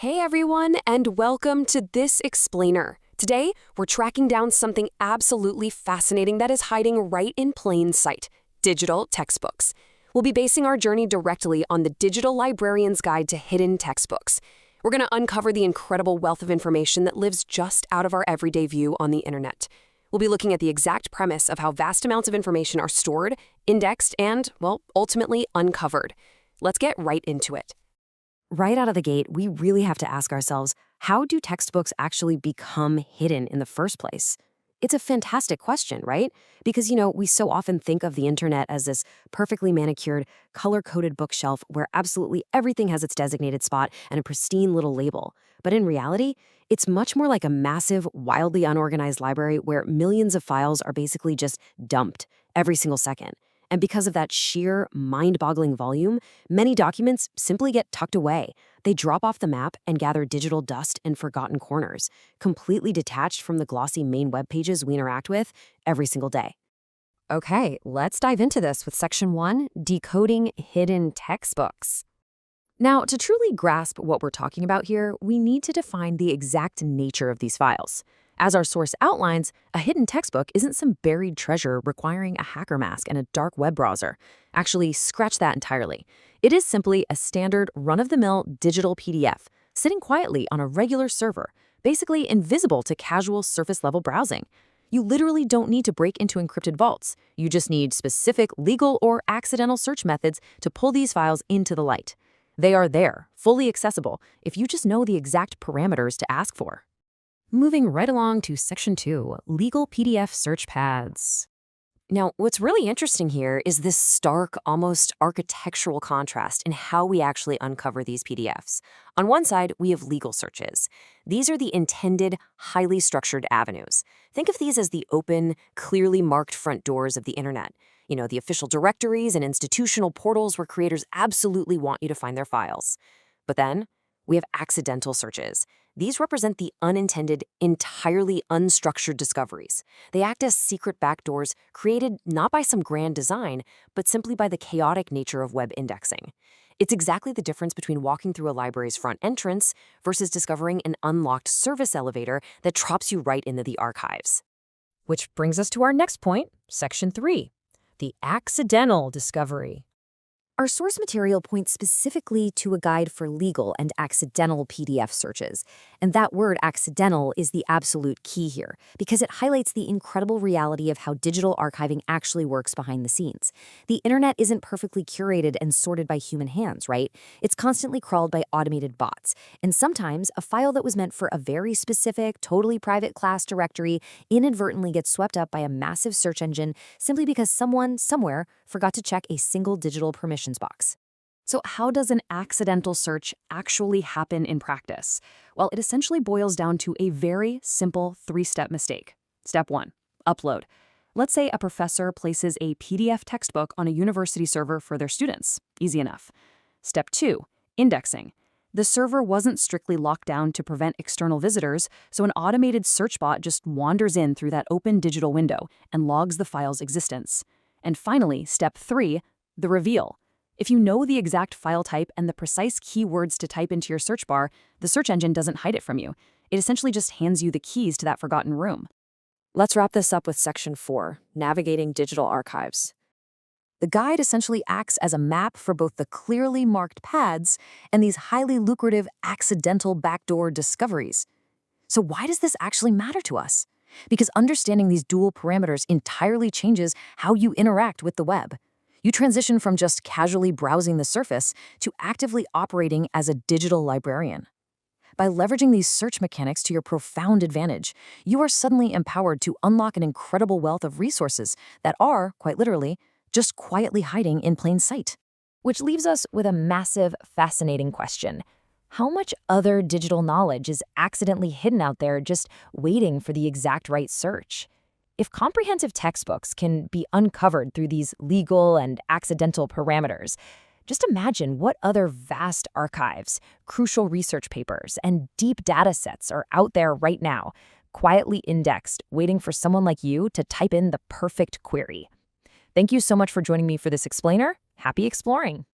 Hey everyone, and welcome to This Explainer. Today, we're tracking down something absolutely fascinating that is hiding right in plain sight: digital textbooks. We'll be basing our journey directly on the Digital Librarian's Guide to Hidden Textbooks. We're going to uncover the incredible wealth of information that lives just out of our everyday view on the internet. We'll be looking at the exact premise of how vast amounts of information are stored, indexed, and, well, ultimately uncovered. Let's get right into it. Right out of the gate, we really have to ask ourselves, how do textbooks actually become hidden in the first place? It's a fantastic question, right? Because, we so often think of the internet as this perfectly manicured, color-coded bookshelf where absolutely everything has its designated spot and a pristine little label. But in reality, it's much more like a massive, wildly unorganized library where millions of files are basically just dumped every single second. And because of that sheer, mind-boggling volume, many documents simply get tucked away. They drop off the map and gather digital dust in forgotten corners, completely detached from the glossy main web pages we interact with every single day. Okay, let's dive into this with Section 1, Decoding Hidden Textbooks. Now, to truly grasp what we're talking about here, we need to define the exact nature of these files. As our source outlines, a hidden textbook isn't some buried treasure requiring a hacker mask and a dark web browser. Actually, scratch that entirely. It is simply a standard run-of-the-mill digital PDF, sitting quietly on a regular server, basically invisible to casual surface-level browsing. You literally don't need to break into encrypted vaults. You just need specific legal or accidental search methods to pull these files into the light. They are there, fully accessible, if you just know the exact parameters to ask for. Moving right along to Section 2, Legal PDF Search Paths. Now, what's really interesting here is this stark, almost architectural contrast in how we actually uncover these PDFs. On one side, we have legal searches. These are the intended, highly structured avenues. Think of these as the open, clearly marked front doors of the internet. The official directories and institutional portals where creators absolutely want you to find their files. But then, we have accidental searches. These represent the unintended, entirely unstructured discoveries. They act as secret backdoors created not by some grand design, but simply by the chaotic nature of web indexing. It's exactly the difference between walking through a library's front entrance versus discovering an unlocked service elevator that drops you right into the archives. Which brings us to our next point, Section 3, the accidental discovery. Our source material points specifically to a guide for legal and accidental PDF searches. And that word accidental is the absolute key here, because it highlights the incredible reality of how digital archiving actually works behind the scenes. The internet isn't perfectly curated and sorted by human hands, right? It's constantly crawled by automated bots. And sometimes a file that was meant for a very specific, totally private class directory inadvertently gets swept up by a massive search engine simply because someone, somewhere, forgot to check a single digital permissions box. So how does an accidental search actually happen in practice? Well, it essentially boils down to a very simple three-step mistake. Step 1, upload. Let's say a professor places a PDF textbook on a university server for their students. Easy enough. Step 2, indexing. The server wasn't strictly locked down to prevent external visitors, so an automated search bot just wanders in through that open digital window and logs the file's existence. And finally, Step 3, the reveal. If you know the exact file type and the precise keywords to type into your search bar, the search engine doesn't hide it from you. It essentially just hands you the keys to that forgotten room. Let's wrap this up with Section 4, Navigating Digital Archives. The guide essentially acts as a map for both the clearly marked paths and these highly lucrative accidental backdoor discoveries. So why does this actually matter to us? Because understanding these dual parameters entirely changes how you interact with the web. You transition from just casually browsing the surface to actively operating as a digital librarian. By leveraging these search mechanics to your profound advantage, you are suddenly empowered to unlock an incredible wealth of resources that are, quite literally, just quietly hiding in plain sight. Which leaves us with a massive, fascinating question. How much other digital knowledge is accidentally hidden out there just waiting for the exact right search? If comprehensive textbooks can be uncovered through these legal and accidental parameters, just imagine what other vast archives, crucial research papers, and deep data sets are out there right now, quietly indexed, waiting for someone like you to type in the perfect query. Thank you so much for joining me for this explainer. Happy exploring!